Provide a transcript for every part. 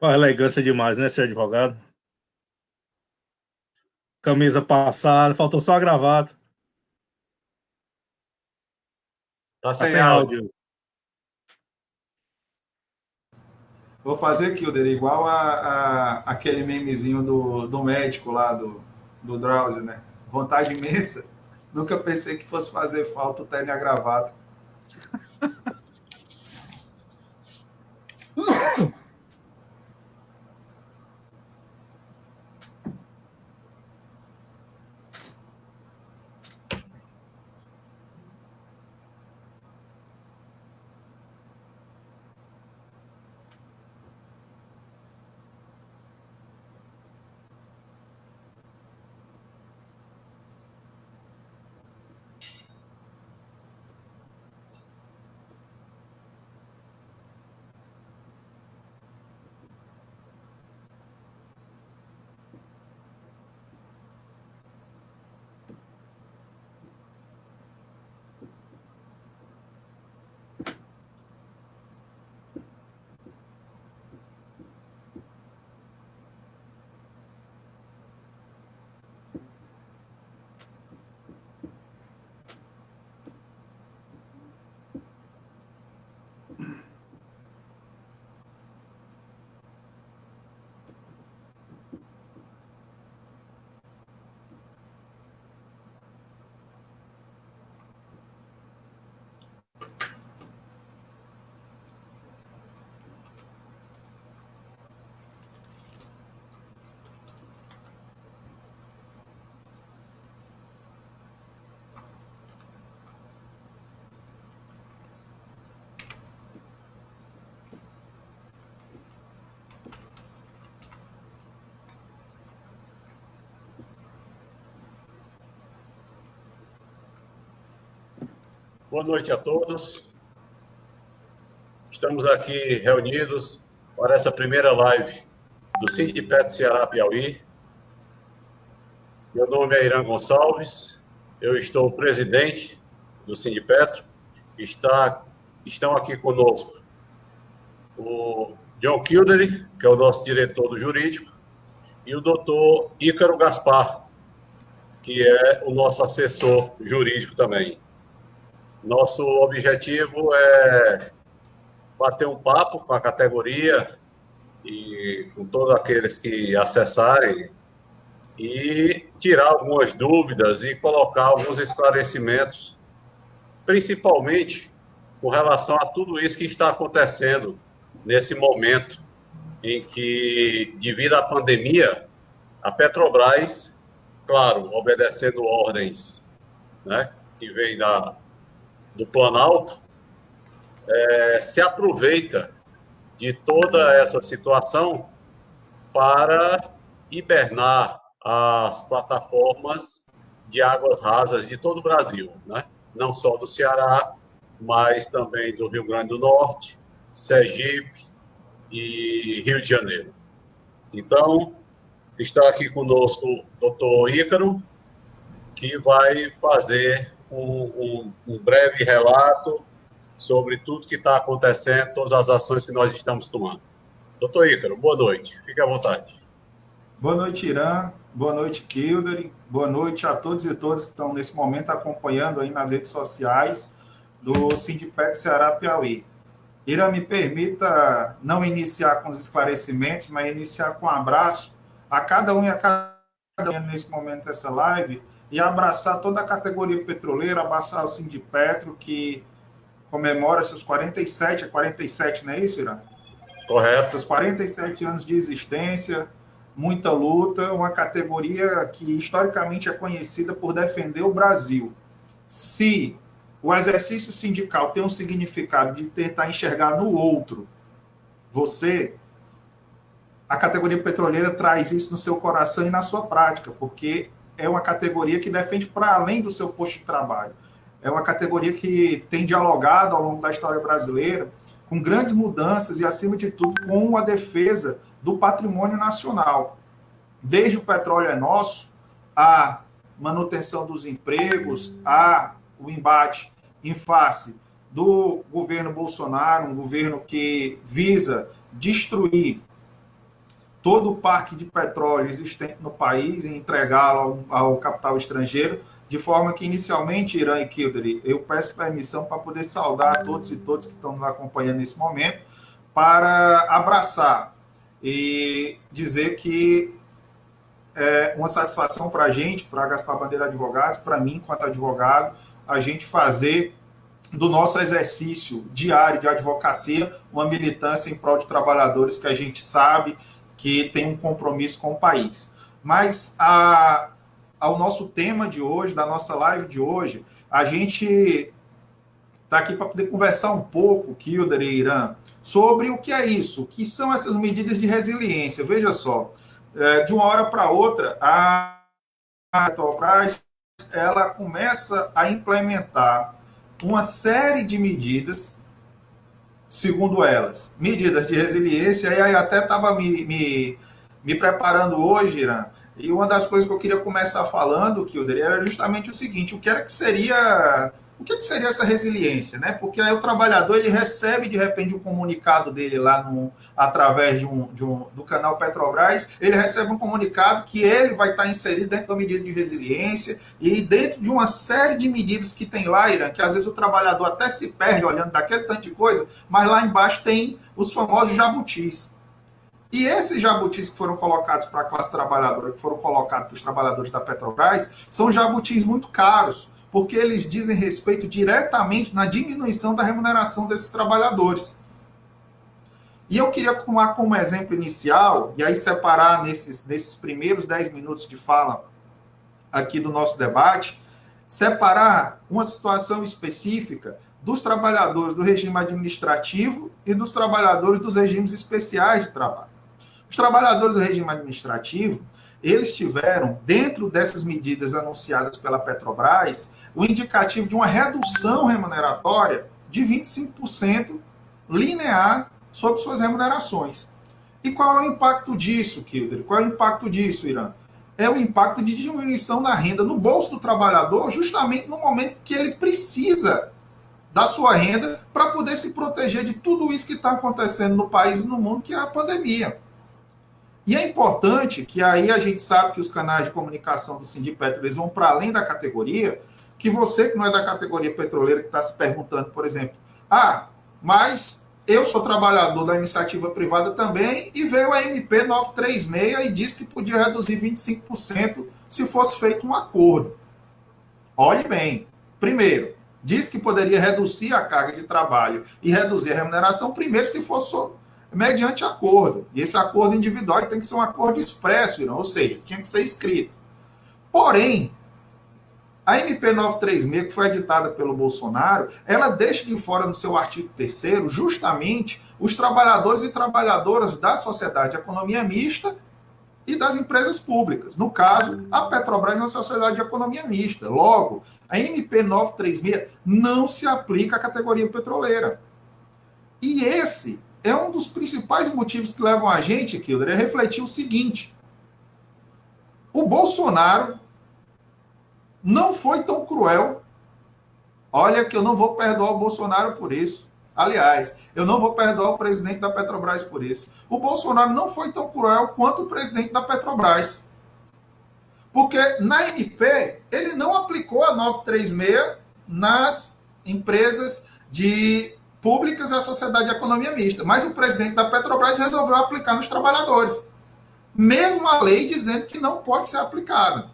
Pô, elegância demais, né, ser advogado? Camisa passada, faltou só a gravata. Tá Tá sem sem áudio. áudio. Vou fazer, Kilder, igual aquele memezinho do médico lá, do Drauzio, né? Vontade imensa. Nunca pensei que fosse fazer falta o terno e a gravata. Boa noite a todos. Estamos aqui reunidos para essa primeira live do Sindipetro Ceará Piauí. Meu nome é Irã Gonçalves, eu estou presidente do Sindipetro. Estão aqui conosco o John Kildery, que é o nosso diretor do jurídico, e o doutor Ícaro Gaspar, que é o nosso assessor jurídico também. Nosso objetivo é bater um papo com a categoria e com todos aqueles que acessarem e tirar algumas dúvidas e colocar alguns esclarecimentos, principalmente com relação a tudo isso que está acontecendo nesse momento em que, devido à pandemia, a Petrobras, claro, obedecendo ordens, né, que vem do Planalto, se aproveita de toda essa situação para hibernar as plataformas de águas rasas de todo o Brasil, né? Não só do Ceará, mas também do Rio Grande do Norte, Sergipe e Rio de Janeiro. Então, está aqui conosco o doutor Ícaro, que vai fazer um breve relato sobre tudo que está acontecendo, todas as ações que nós estamos tomando. Doutor Ícaro, boa noite. Fique à vontade. Boa noite, Irã. Boa noite, Kilder. Boa noite a todos e todas que estão nesse momento acompanhando aí nas redes sociais do Sindipetro Ceará Piauí. Irã, me permita não iniciar com os esclarecimentos, mas iniciar com um abraço a cada um e a cada um nesse momento dessa live e abraçar toda a categoria petroleira, abraçar o Sindipetro, que comemora seus 47, não é isso, Irã? Correto. Seus 47 anos de existência, muita luta, uma categoria que historicamente é conhecida por defender o Brasil. Se o exercício sindical tem um significado de tentar enxergar no outro você, a categoria petroleira traz isso no seu coração e na sua prática, porque é uma categoria que defende para além do seu posto de trabalho. É uma categoria que tem dialogado ao longo da história brasileira com grandes mudanças e, acima de tudo, com a defesa do patrimônio nacional. Desde o petróleo é nosso, a manutenção dos empregos, a o embate em face do governo Bolsonaro, um governo que visa destruir todo o parque de petróleo existente no país e entregá-lo ao capital estrangeiro, de forma que, inicialmente, Irã e Kildare, eu peço permissão para poder saudar todos e todas que estão nos acompanhando nesse momento, para abraçar e dizer que é uma satisfação para a gente, para a Gaspar Bandeira Advogados, para mim, enquanto advogado, a gente fazer do nosso exercício diário de advocacia uma militância em prol de trabalhadores que a gente sabe que tem um compromisso com o país. Mas ao nosso tema de hoje, da nossa live de hoje, a gente está aqui para poder conversar um pouco, Kildare e Irã, sobre o que é isso, o que são essas medidas de resiliência. Veja só, de uma hora para outra, a Petrobras ela começa a implementar uma série de medidas, segundo elas, medidas de resiliência, e aí até estava me preparando hoje, Irã, e uma das coisas que eu queria começar falando, Kildare, era justamente o seguinte, o que seria essa resiliência, né? Porque aí o trabalhador ele recebe de repente um comunicado dele lá através do canal Petrobras, ele recebe um comunicado que ele vai estar inserido dentro da medida de resiliência e dentro de uma série de medidas que tem lá, Irã, que às vezes o trabalhador até se perde olhando daquele tanto de coisa, mas lá embaixo tem os famosos jabutis. E esses jabutis que foram colocados para a classe trabalhadora, que foram colocados para os trabalhadores da Petrobras, são jabutis muito caros, porque eles dizem respeito diretamente na diminuição da remuneração desses trabalhadores. E eu queria tomar como exemplo inicial, e aí separar nesses primeiros 10 minutos de fala aqui do nosso debate, separar uma situação específica dos trabalhadores do regime administrativo e dos trabalhadores dos regimes especiais de trabalho. Os trabalhadores do regime administrativo, eles tiveram, dentro dessas medidas anunciadas pela Petrobras, o indicativo de uma redução remuneratória de 25% linear sobre suas remunerações. E qual é o impacto disso, Kildare? Qual é o impacto disso, Irã? É o impacto de diminuição da renda no bolso do trabalhador, justamente no momento que ele precisa da sua renda para poder se proteger de tudo isso que está acontecendo no país e no mundo, que é a pandemia. E é importante que aí a gente sabe que os canais de comunicação do Sindipetro eles vão para além da categoria, que você que não é da categoria petroleira, que está se perguntando, por exemplo, mas eu sou trabalhador da iniciativa privada também e veio a MP 936 e disse que podia reduzir 25% se fosse feito um acordo. Olhe bem, primeiro, disse que poderia reduzir a carga de trabalho e reduzir a remuneração, primeiro se fosse mediante acordo. E esse acordo individual tem que ser um acordo expresso, ou seja, tinha que ser escrito. Porém, a MP 936, que foi editada pelo Bolsonaro, ela deixa de fora no seu artigo 3º justamente os trabalhadores e trabalhadoras da sociedade de economia mista e das empresas públicas. No caso, a Petrobras é uma sociedade de economia mista. Logo, a MP 936 não se aplica à categoria petroleira. E esse é um dos principais motivos que levam a gente, Kildare, a refletir o seguinte: o Bolsonaro não foi tão cruel. Olha que eu não vou perdoar o Bolsonaro por isso. Aliás, eu não vou perdoar o presidente da Petrobras por isso. O Bolsonaro não foi tão cruel quanto o presidente da Petrobras. Porque na MP, ele não aplicou a 936 nas empresas públicas e a sociedade de economia mista. Mas o presidente da Petrobras resolveu aplicar nos trabalhadores. Mesmo a lei dizendo que não pode ser aplicada.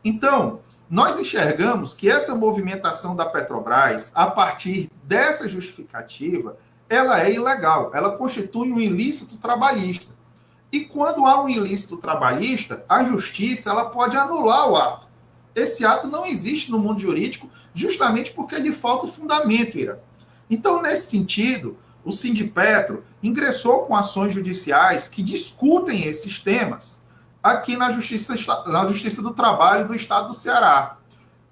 Então, nós enxergamos que essa movimentação da Petrobras, a partir dessa justificativa, ela é ilegal, ela constitui um ilícito trabalhista. E quando há um ilícito trabalhista, a justiça ela pode anular o ato. Esse ato não existe no mundo jurídico, justamente porque lhe falta o fundamento, Irã. Então, nesse sentido, o Sindipetro ingressou com ações judiciais que discutem esses temas aqui na Justiça do Trabalho do Estado do Ceará.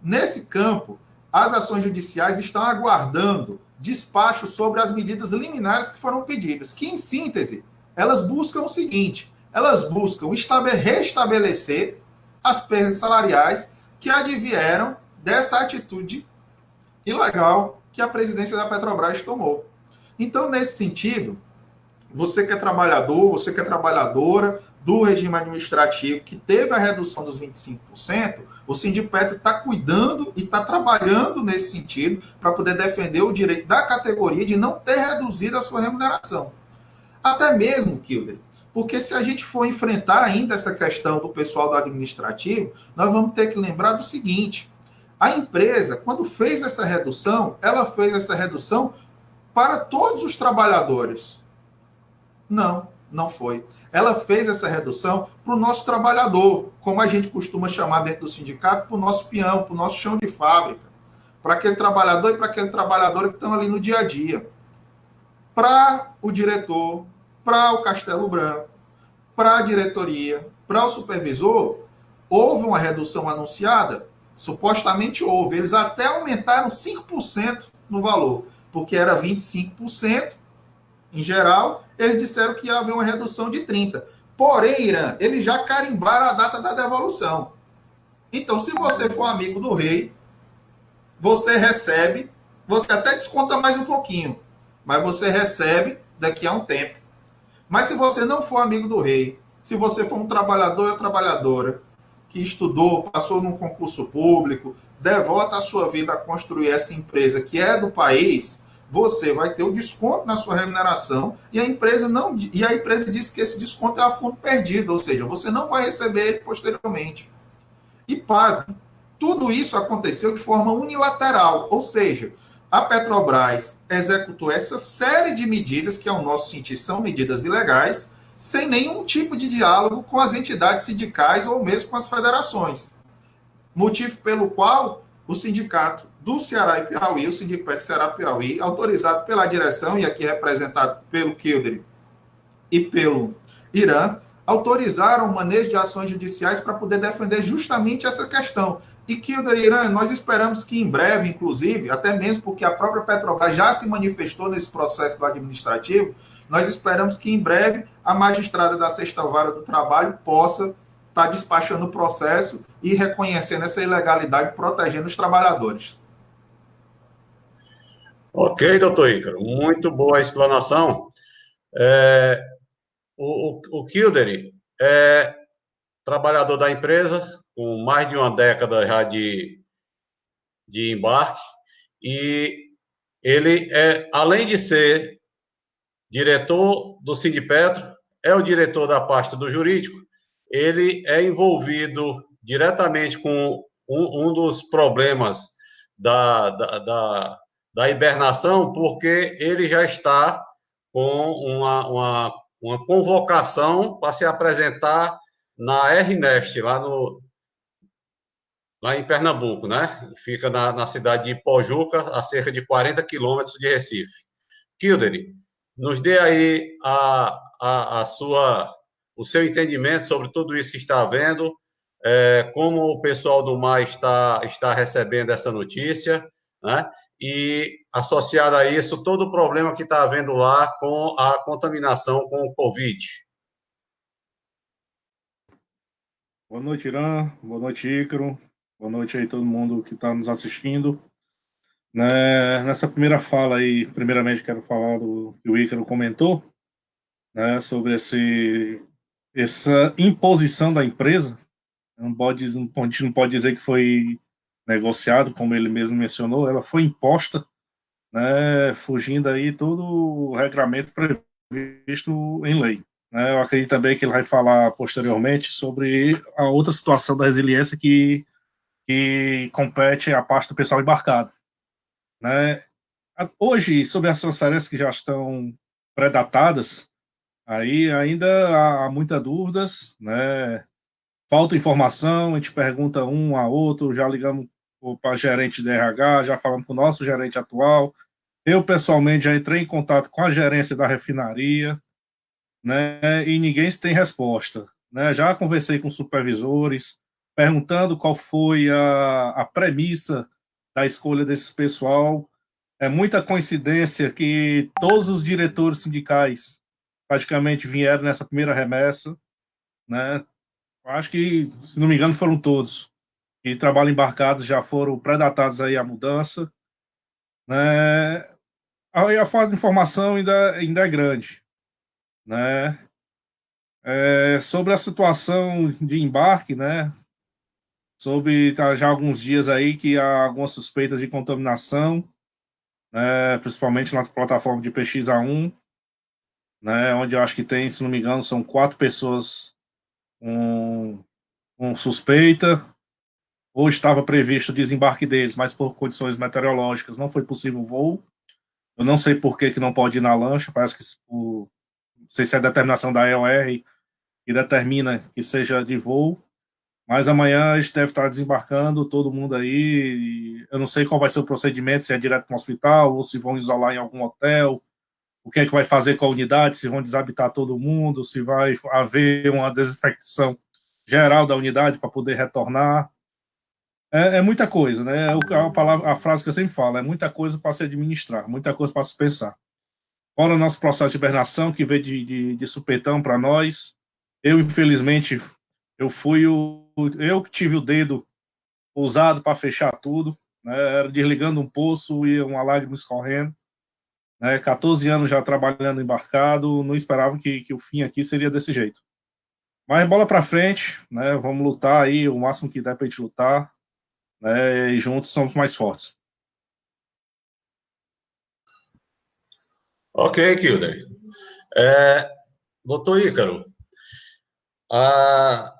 Nesse campo, as ações judiciais estão aguardando despacho sobre as medidas liminares que foram pedidas, que, em síntese, elas buscam o seguinte: elas buscam restabelecer as perdas salariais que advieram dessa atitude ilegal que a presidência da Petrobras tomou. Então, nesse sentido, você que é trabalhador, você que é trabalhadora do regime administrativo, que teve a redução dos 25%, o Sindipetro está cuidando e está trabalhando nesse sentido para poder defender o direito da categoria de não ter reduzido a sua remuneração. Até mesmo, Kilder, porque se a gente for enfrentar ainda essa questão do pessoal do administrativo, nós vamos ter que lembrar do seguinte: a empresa, quando fez essa redução, ela fez essa redução para todos os trabalhadores. Não, não foi. Ela fez essa redução para o nosso trabalhador, como a gente costuma chamar dentro do sindicato, para o nosso peão, para o nosso chão de fábrica, para aquele trabalhador e para aquele trabalhador que estão ali no dia a dia. Para o diretor, para o Castelo Branco, para a diretoria, para o supervisor, houve uma redução anunciada? Supostamente houve. Eles até aumentaram 5% no valor, porque era 25%. Em geral, eles disseram que ia haver uma redução de 30%. Porém, Irã, eles já carimbaram a data da devolução. Então, se você for amigo do rei, você recebe, você até desconta mais um pouquinho, mas você recebe daqui a um tempo. Mas se você não for amigo do rei, se você for um trabalhador ou trabalhadora que estudou, passou num concurso público, devota a sua vida a construir essa empresa que é do país, você vai ter o desconto na sua remuneração e a empresa diz que esse desconto é a fundo perdido, ou seja, você não vai receber ele posteriormente. E pasme, tudo isso aconteceu de forma unilateral, ou seja, a Petrobras executou essa série de medidas que, ao nosso sentir, são medidas ilegais, sem nenhum tipo de diálogo com as entidades sindicais ou mesmo com as federações. Motivo pelo qual o sindicato do Ceará e Piauí, o Sindipetro Ceará e Piauí, autorizado pela direção, e aqui representado pelo Kilder e pelo Irã, autorizaram o manejo de ações judiciais para poder defender justamente essa questão. E Kilder e Irã, nós esperamos que em breve, inclusive, até mesmo porque a própria Petrobras já se manifestou nesse processo do administrativo, nós esperamos que em breve a magistrada da Sexta Vara do Trabalho possa estar despachando o processo e reconhecendo essa ilegalidade, protegendo os trabalhadores. Ok, doutor Ícaro, muito boa a explanação. O Kilder é trabalhador da empresa, com mais de uma década já de embarque, e ele além de ser diretor do Sindipetro, é o diretor da pasta do jurídico, ele é envolvido diretamente com um dos problemas da hibernação, porque ele já está com uma convocação para se apresentar na RNEST, lá em Pernambuco, né? Fica na cidade de Pojuca, a cerca de 40 quilômetros de Recife. Kilder, nos dê aí o seu entendimento sobre tudo isso que está havendo, como o pessoal do MAI está recebendo essa notícia, né? E, associado a isso, todo o problema que está havendo lá com a contaminação com o Covid. Boa noite, Irã. Boa noite, Ícaro. Boa noite aí todo mundo que está nos assistindo. Nessa primeira fala aí, primeiramente quero falar do que o Ícaro comentou, né, sobre essa imposição da empresa. A gente não pode dizer que foi negociado, como ele mesmo mencionou, ela foi imposta, né, fugindo aí todo o regramento previsto em lei. Eu acredito também que ele vai falar posteriormente sobre a outra situação da resiliência que compete à parte do pessoal embarcado. Hoje, sobre as transferências que já estão pré-datadas, aí ainda há muitas dúvidas, né? Falta informação, a gente pergunta um a outro, já ligamos para gerente de RH, já falamos com o nosso gerente atual. Eu, pessoalmente, já entrei em contato com a gerência da refinaria, né? E ninguém tem resposta, né? Já conversei com supervisores, perguntando qual foi a premissa da escolha desse pessoal. É muita coincidência que todos os diretores sindicais praticamente vieram nessa primeira remessa, né? Acho que, se não me engano, foram todos. E trabalho embarcados já foram pré-datados aí a mudança, né? Aí a falta de informação ainda é grande. né? Sobre a situação de embarque, né? Sobre já há alguns dias aí que há algumas suspeitas de contaminação, né? Principalmente na plataforma de PXA1, né? Onde eu acho que tem, se não me engano, são 4 pessoas com suspeita. Hoje estava previsto o desembarque deles, mas por condições meteorológicas não foi possível o voo. Eu não sei por que não pode ir na lancha, parece que não sei se é determinação da EOR que determina que seja de voo, mas amanhã a gente deve estar desembarcando todo mundo aí. Eu não sei qual vai ser o procedimento, se é direto para um hospital ou se vão isolar em algum hotel, o que é que vai fazer com a unidade, se vão desabitar todo mundo, se vai haver uma desinfecção geral da unidade para poder retornar. É muita coisa, né? A frase que eu sempre falo, é muita coisa para se administrar, muita coisa para se pensar. Fora o nosso processo de hibernação, que veio de supetão para nós. Eu, infelizmente, eu que tive o dedo usado para fechar tudo, né? Era desligando um poço e uma lágrima escorrendo. Né? 14 anos já trabalhando embarcado, não esperava que o fim aqui seria desse jeito. Mas bola para frente, né? Vamos lutar aí o máximo que der para a gente lutar, né? E juntos somos mais fortes. Ok, Kilder. Doutor Ícaro, a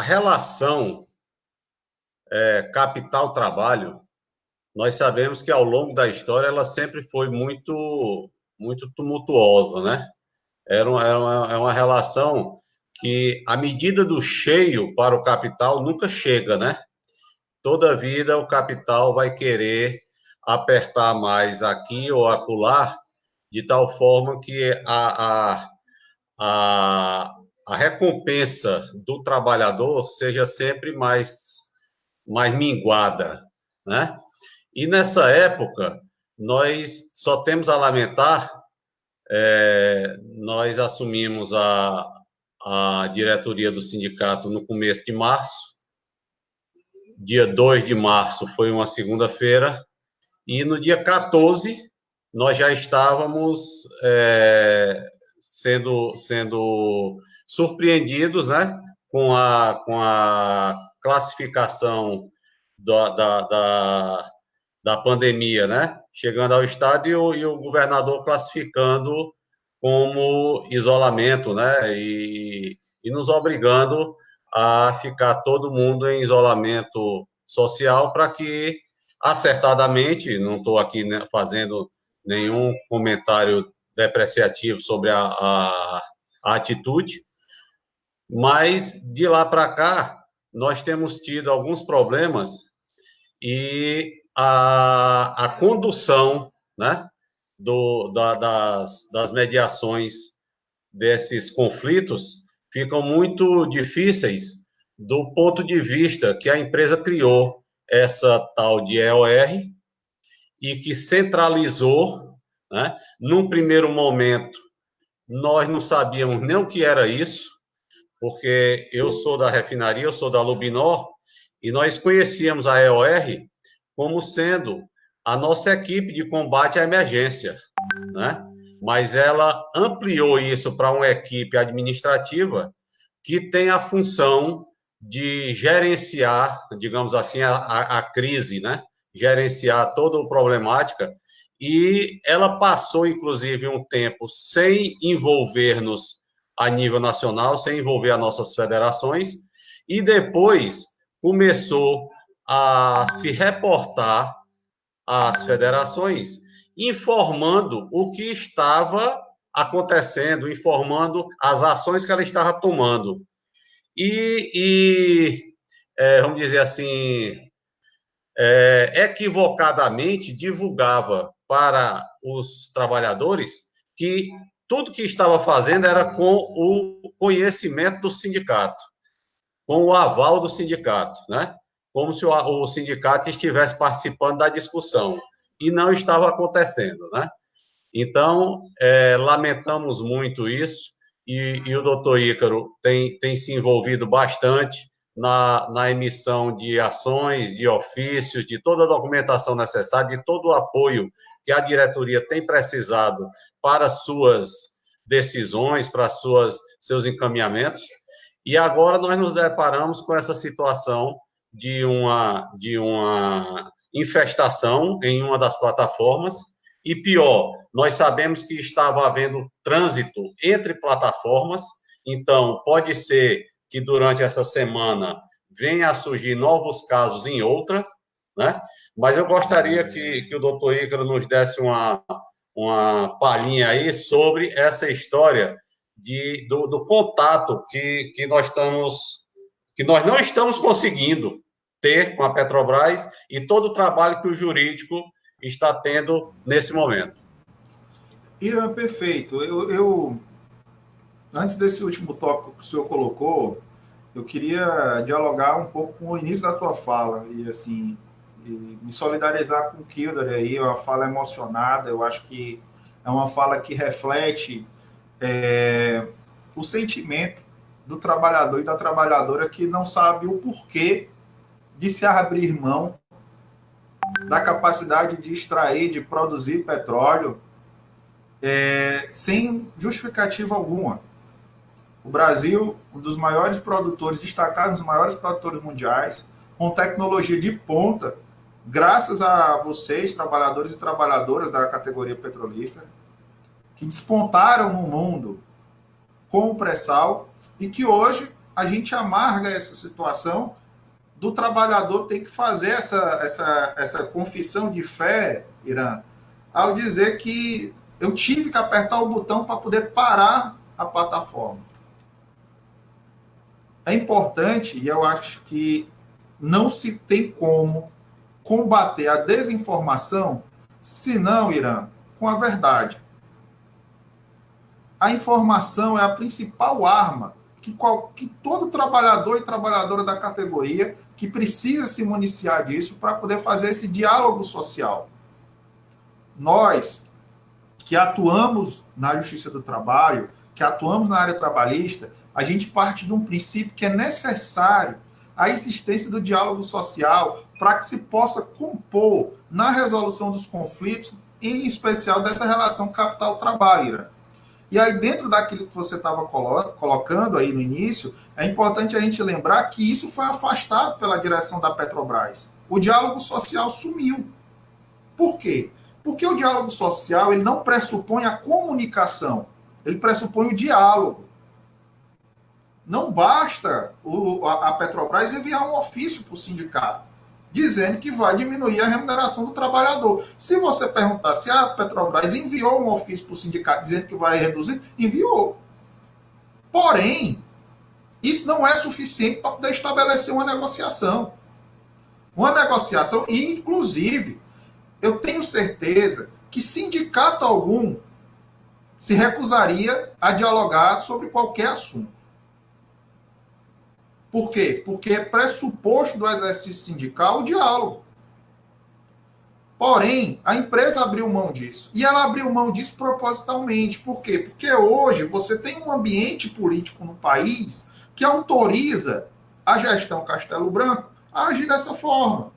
relação capital-trabalho, nós sabemos que ao longo da história ela sempre foi muito, muito tumultuosa, né? É uma relação que a medida do cheio para o capital nunca chega, né? Toda vida o capital vai querer apertar mais aqui ou acolá, de tal forma que a, a recompensa do trabalhador seja sempre mais minguada, né? E nessa época, nós só temos a lamentar, nós assumimos a diretoria do sindicato no começo de março, dia 2 de março foi uma segunda-feira, e no dia 14 nós já estávamos sendo surpreendidos, né, com a classificação da pandemia, né, chegando ao estado e o governador classificando como isolamento, né, e nos obrigando a ficar todo mundo em isolamento social para que, acertadamente, não estou aqui, né, fazendo nenhum comentário depreciativo sobre a atitude, mas de lá para cá nós temos tido alguns problemas e a condução, né, das mediações desses conflitos ficam muito difíceis do ponto de vista que a empresa criou essa tal de EOR e que centralizou, né? Num primeiro momento, nós não sabíamos nem o que era isso, porque eu sou da refinaria, eu sou da Lubinor, e nós conhecíamos a EOR como sendo a nossa equipe de combate à emergência, né? Mas ela ampliou isso para uma equipe administrativa que tem a função de gerenciar, digamos assim, a crise, né? Gerenciar toda a problemática, e ela passou, inclusive, um tempo sem envolver-nos a nível nacional, sem envolver as nossas federações, e depois começou a se reportar às federações, informando o que estava acontecendo, informando as ações que ela estava tomando. Vamos dizer assim, equivocadamente divulgava para os trabalhadores que tudo que estava fazendo era com o conhecimento do sindicato, com o aval do sindicato, né? Como se o sindicato estivesse participando da discussão, e não estava acontecendo, né? Então, lamentamos muito isso, e o doutor Ícaro tem se envolvido bastante na emissão de ações, de ofícios, de toda a documentação necessária, de todo o apoio que a diretoria tem precisado para suas decisões, para seus encaminhamentos. E agora nós nos deparamos com essa situação de uma infestação em uma das plataformas. E pior, nós sabemos que estava havendo trânsito entre plataformas, então pode ser que durante essa semana venha a surgir novos casos em outras, né? Mas eu gostaria que o doutor Ícaro nos desse uma palhinha aí sobre essa história do contato que nós não estamos conseguindo ter com a Petrobras e todo o trabalho que o jurídico está tendo nesse momento. Irã, perfeito. Eu, antes desse último tópico que o senhor colocou, eu queria dialogar um pouco com o início da tua fala e, assim, me solidarizar com o Kilder aí, uma fala emocionada. Eu acho que é uma fala que reflete o sentimento do trabalhador e da trabalhadora que não sabe o porquê de se abrir mão da capacidade de extrair, de produzir petróleo sem justificativa alguma. O Brasil, um dos maiores produtores, destacados, um dos maiores produtores mundiais, com tecnologia de ponta, graças a vocês, trabalhadores e trabalhadoras da categoria petrolífera, que despontaram no mundo com o pré-sal e que hoje a gente amarga essa situação do trabalhador ter que fazer essa confissão de fé, Irã, ao dizer que eu tive que apertar o botão para poder parar a plataforma. É importante, e eu acho que não se tem como combater a desinformação, senão, Irã, com a verdade. A informação é a principal arma que todo trabalhador e trabalhadora da categoria que precisa se municiar disso para poder fazer esse diálogo social. Nós, que atuamos na Justiça do Trabalho, que atuamos na área trabalhista, a gente parte de um princípio que é necessário a existência do diálogo social para que se possa compor na resolução dos conflitos, em especial dessa relação capital-trabalho. E aí, dentro daquilo que você estava colocando aí no início, é importante a gente lembrar que isso foi afastado pela direção da Petrobras. O diálogo social sumiu. Por quê? Porque o diálogo social ele não pressupõe a comunicação, ele pressupõe o diálogo. Não basta a Petrobras enviar um ofício para o sindicato, dizendo que vai diminuir a remuneração do trabalhador. Se você perguntar se a Petrobras enviou um ofício para o sindicato dizendo que vai reduzir, enviou. Porém, isso não é suficiente para poder estabelecer uma negociação. Uma negociação, e inclusive, eu tenho certeza que sindicato algum se recusaria a dialogar sobre qualquer assunto. Por quê? Porque é pressuposto do exercício sindical o diálogo. Porém, a empresa abriu mão disso. E ela abriu mão disso propositalmente. Por quê? Porque hoje você tem um ambiente político no país que autoriza a gestão Castelo Branco a agir dessa forma.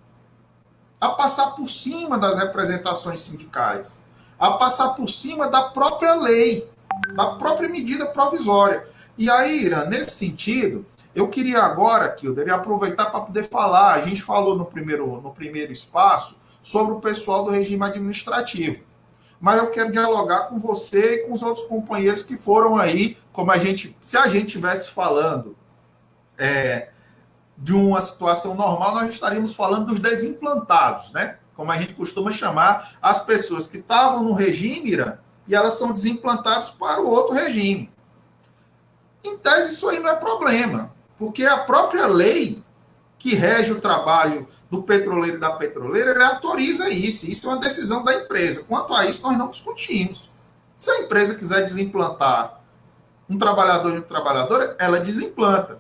A passar por cima das representações sindicais. A passar por cima da própria lei, da própria medida provisória. E aí, Irã, nesse sentido, eu queria agora, Kilder, aproveitar para poder falar. A gente falou no primeiro espaço sobre o pessoal do regime administrativo. Mas eu quero dialogar com você e com os outros companheiros que foram aí, se a gente estivesse falando de uma situação normal, nós estaríamos falando dos desimplantados, né? Como a gente costuma chamar as pessoas que estavam no regime, Irã, e elas são desimplantadas para o outro regime. Em tese, isso aí não é problema. Porque a própria lei que rege o trabalho do petroleiro e da petroleira, ele autoriza isso. Isso é uma decisão da empresa. Quanto a isso, nós não discutimos. Se a empresa quiser desimplantar um trabalhador e uma trabalhadora, ela desimplanta.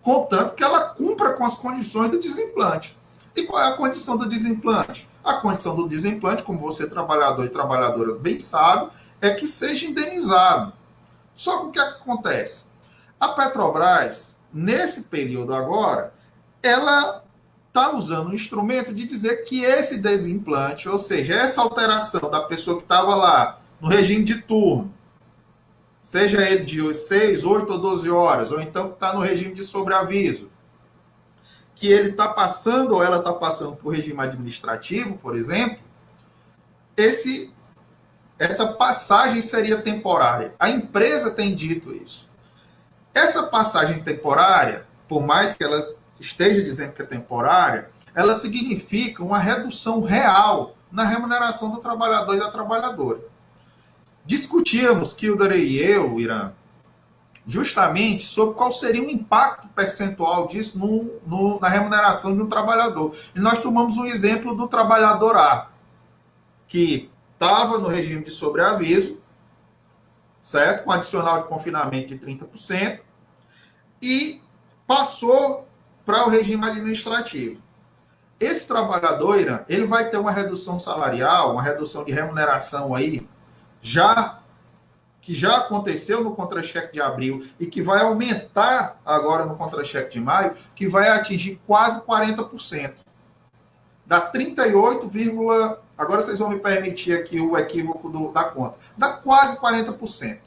Contanto que ela cumpra com as condições do desimplante. E qual é a condição do desimplante? A condição do desimplante, como você, trabalhador e trabalhadora, bem sabe, é que seja indenizado. Só que o que acontece? A Petrobras, nesse período agora, ela está usando um instrumento de dizer que esse desimplante, ou seja, essa alteração da pessoa que estava lá no regime de turno, seja ele de 6, 8 ou 12 horas, ou então que está no regime de sobreaviso, que ele está passando ou ela está passando por regime administrativo, por exemplo, essa passagem seria temporária. A empresa tem dito isso. Essa passagem temporária, por mais que ela esteja dizendo que é temporária, ela significa uma redução real na remuneração do trabalhador e da trabalhadora. Discutíamos, Kilder e eu, Irã, justamente sobre qual seria o impacto percentual disso na remuneração de um trabalhador. E nós tomamos um exemplo do trabalhador A, que estava no regime de sobreaviso, certo? Com adicional de confinamento de 30%, e passou para o regime administrativo. Esse trabalhador, Irã, ele vai ter uma redução salarial, uma redução de remuneração aí, que já aconteceu no contra-cheque de abril e que vai aumentar agora no contra-cheque de maio, que vai atingir quase 40%. Dá 38, agora vocês vão me permitir aqui o equívoco da conta. Dá quase 40%.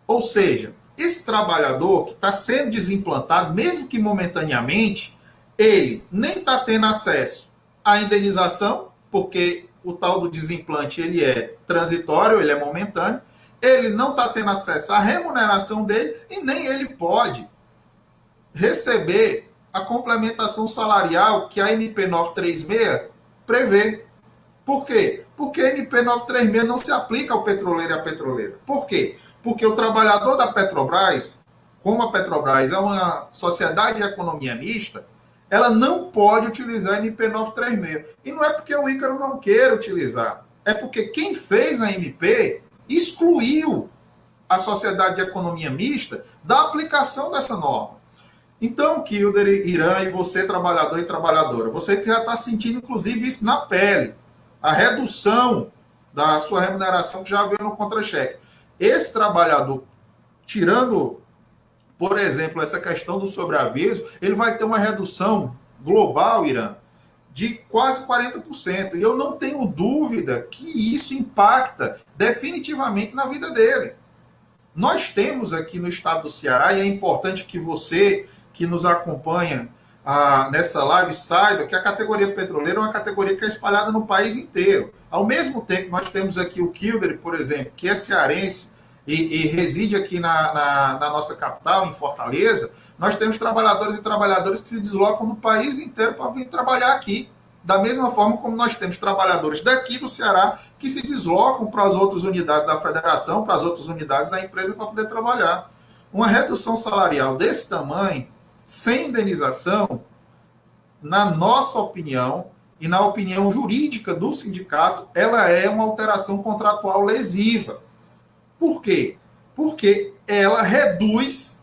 Ou seja, esse trabalhador que está sendo desimplantado, mesmo que momentaneamente, ele nem está tendo acesso à indenização, porque o tal do desimplante ele é transitório, ele é momentâneo, ele não está tendo acesso à remuneração dele e nem ele pode receber a complementação salarial que a MP 936 prevê. Por quê? Porque a MP 936 não se aplica ao petroleiro e à petroleira. Por quê? Porque o trabalhador da Petrobras, como a Petrobras é uma sociedade de economia mista, ela não pode utilizar a MP 936. E não é porque o Ícaro não queira utilizar, é porque quem fez a MP excluiu a sociedade de economia mista da aplicação dessa norma. Então, Kilder, Irã e você, trabalhador e trabalhadora, você que já está sentindo, inclusive, isso na pele, a redução da sua remuneração que já veio no contra-cheque. Esse trabalhador, tirando, por exemplo, essa questão do sobreaviso, ele vai ter uma redução global, Irã, de quase 40%. E eu não tenho dúvida que isso impacta definitivamente na vida dele. Nós temos aqui no estado do Ceará, e é importante que você que nos acompanha nessa live saiba que a categoria petroleira é uma categoria que é espalhada no país inteiro. Ao mesmo tempo, nós temos aqui o Kilder, por exemplo, que é cearense e reside aqui na nossa capital, em Fortaleza. Nós temos trabalhadores e trabalhadoras que se deslocam no país inteiro para vir trabalhar aqui. Da mesma forma como nós temos trabalhadores daqui do Ceará que se deslocam para as outras unidades da federação, para as outras unidades da empresa para poder trabalhar. Uma redução salarial desse tamanho, sem indenização, na nossa opinião e na opinião jurídica do sindicato, ela é uma alteração contratual lesiva. Por quê? Porque ela reduz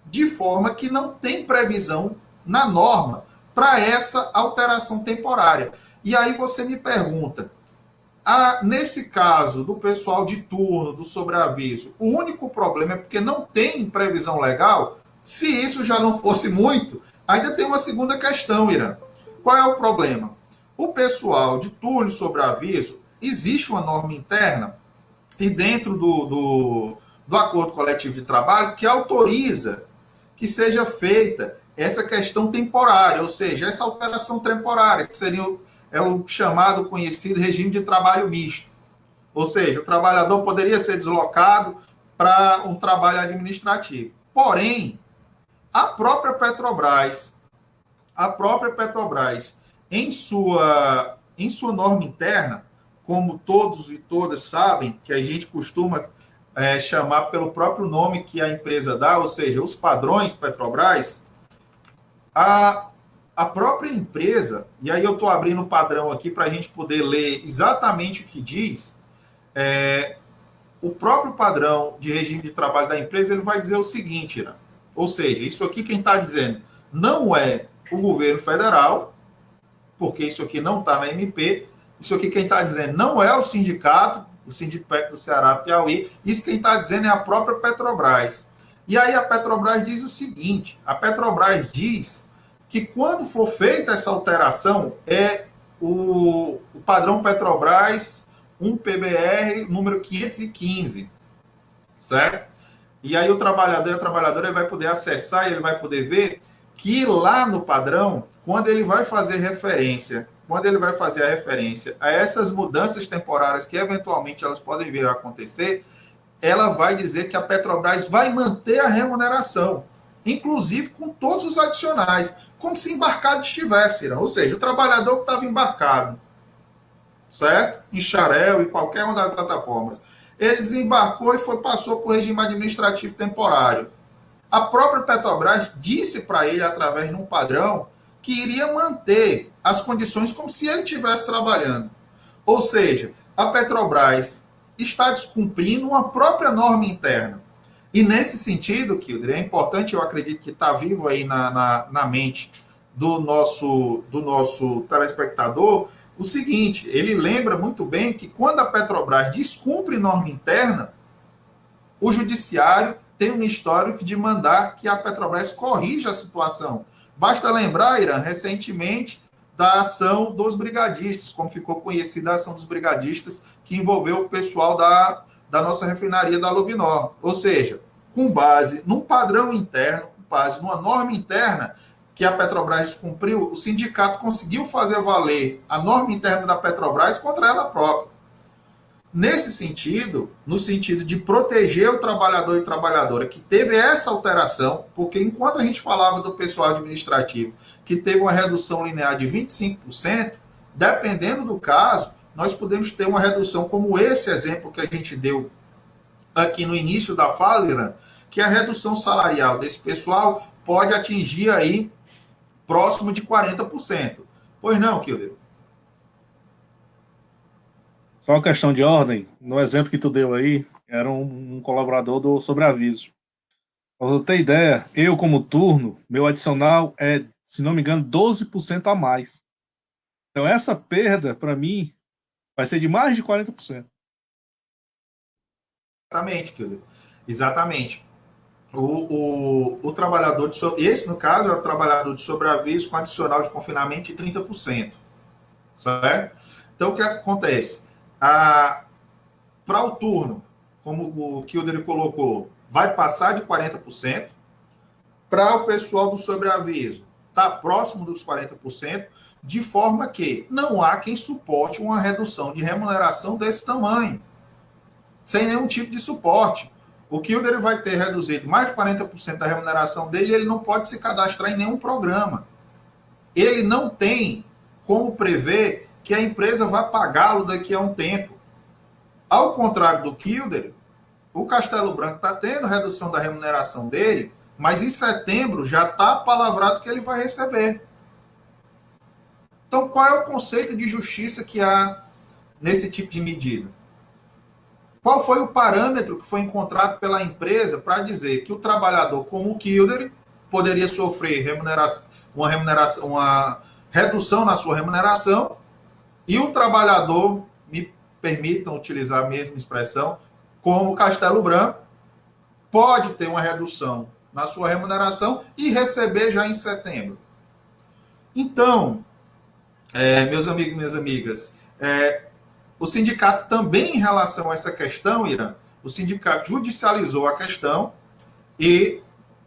de forma que não tem previsão na norma para essa alteração temporária. E aí você me pergunta, nesse caso do pessoal de turno, do sobreaviso, o único problema é porque não tem previsão legal? Se isso já não fosse muito, ainda tem uma segunda questão, Irã. Qual é o problema? O pessoal de turno e sobreaviso, existe uma norma interna e dentro do acordo coletivo de trabalho que autoriza que seja feita essa questão temporária, ou seja, essa alteração temporária, que seria o chamado, conhecido regime de trabalho misto. Ou seja, o trabalhador poderia ser deslocado para um trabalho administrativo. Porém, a própria Petrobras, em sua norma interna, como todos e todas sabem, que a gente costuma chamar pelo próprio nome que a empresa dá, ou seja, os padrões Petrobras, a própria empresa, e aí eu estou abrindo o padrão aqui para a gente poder ler exatamente o que diz, o próprio padrão de regime de trabalho da empresa, ele vai dizer o seguinte, né? Ou seja, isso aqui quem está dizendo não é o governo federal, porque isso aqui não está na MP, isso aqui quem está dizendo não é o sindicato, o Sindicato do Ceará Piauí, isso quem está dizendo é a própria Petrobras. E aí a Petrobras diz o seguinte, a Petrobras diz que quando for feita essa alteração, é o padrão Petrobras 1 PBR número 515, certo? E aí o trabalhador e a trabalhadora ele vai poder acessar e ele vai poder ver que lá no padrão, quando ele vai fazer referência, a essas mudanças temporárias que eventualmente elas podem vir a acontecer, ela vai dizer que a Petrobras vai manter a remuneração, inclusive com todos os adicionais, como se embarcado estivesse, ou seja, o trabalhador que estava embarcado, certo? Em Xarel e qualquer uma das plataformas, ele desembarcou e passou por regime administrativo temporário. A própria Petrobras disse para ele, através de um padrão, que iria manter as condições como se ele estivesse trabalhando. Ou seja, a Petrobras está descumprindo uma própria norma interna. E nesse sentido, Kilder, é importante, eu acredito que está vivo aí na mente do nosso telespectador, o seguinte, ele lembra muito bem que quando a Petrobras descumpre norma interna, o judiciário tem um histórico de mandar que a Petrobras corrija a situação. Basta lembrar, Irã, recentemente, da ação dos brigadistas, como ficou conhecida a ação dos brigadistas, que envolveu o pessoal da nossa refinaria da Lubinor. Ou seja, com base num padrão interno, com base numa norma interna que a Petrobras cumpriu, o sindicato conseguiu fazer valer a norma interna da Petrobras contra ela própria. Nesse sentido, no sentido de proteger o trabalhador e trabalhadora que teve essa alteração, porque enquanto a gente falava do pessoal administrativo que teve uma redução linear de 25%, dependendo do caso, nós podemos ter uma redução como esse exemplo que a gente deu aqui no início da fala, que a redução salarial desse pessoal pode atingir aí próximo de 40%. Pois não, Kilder? Só uma questão de ordem, no exemplo que tu deu aí, era um colaborador do sobreaviso. Pra você ter ideia, eu como turno, meu adicional é, se não me engano, 12% a mais. Então essa perda, para mim, vai ser de mais de 40%. Exatamente, Kilder. Exatamente. O trabalhador esse, no caso, é o trabalhador de sobreaviso com adicional de confinamento de 30%. Certo? Então, o que acontece? Para o turno, como o Kilder colocou, vai passar de 40%. Para o pessoal do sobreaviso, está próximo dos 40%, de forma que não há quem suporte uma redução de remuneração desse tamanho, sem nenhum tipo de suporte. O Kilder vai ter reduzido mais de 40% da remuneração dele e ele não pode se cadastrar em nenhum programa. Ele não tem como prever que a empresa vai pagá-lo daqui a um tempo. Ao contrário do Kilder, o Castelo Branco está tendo redução da remuneração dele, mas em setembro já está palavrado que ele vai receber. Então, qual é o conceito de justiça que há nesse tipo de medida? Qual foi o parâmetro que foi encontrado pela empresa para dizer que o trabalhador, como o Kilder, poderia sofrer uma redução na sua remuneração e o trabalhador, me permitam utilizar a mesma expressão, como o Castelo Branco, pode ter uma redução na sua remuneração e receber já em setembro. Então, meus amigos e minhas amigas, o sindicato também, em relação a essa questão, Irã, o sindicato judicializou a questão e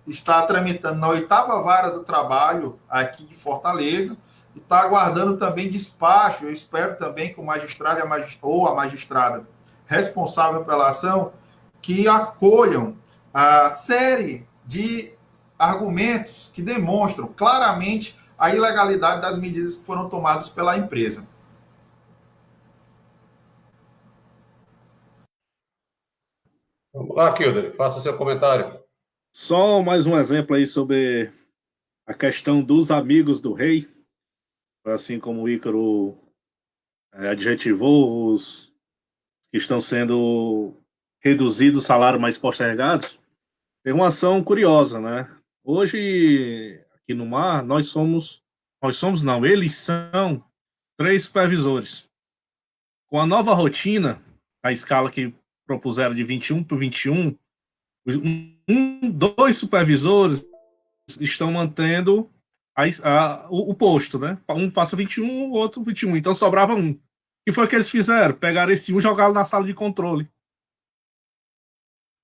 está tramitando na 8ª Vara do Trabalho aqui de Fortaleza e está aguardando também despacho. Eu espero também que o magistrado ou a magistrada responsável pela ação que acolham a série de argumentos que demonstram claramente a ilegalidade das medidas que foram tomadas pela empresa. Vamos lá, Kilder, faça seu comentário. Só mais um exemplo aí sobre a questão dos amigos do rei, assim como o Ícaro adjetivou, os que estão sendo reduzidos o salário, mais postergados. Tem uma ação curiosa, né? Hoje, aqui no mar, eles são 3 supervisores. Com a nova rotina, a escala que propuseram de 21 para 21, 2 supervisores estão mantendo o posto, né? Um passa 21, o outro 21. Então sobrava um. E foi o que eles fizeram? Pegaram esse um e jogaram na sala de controle.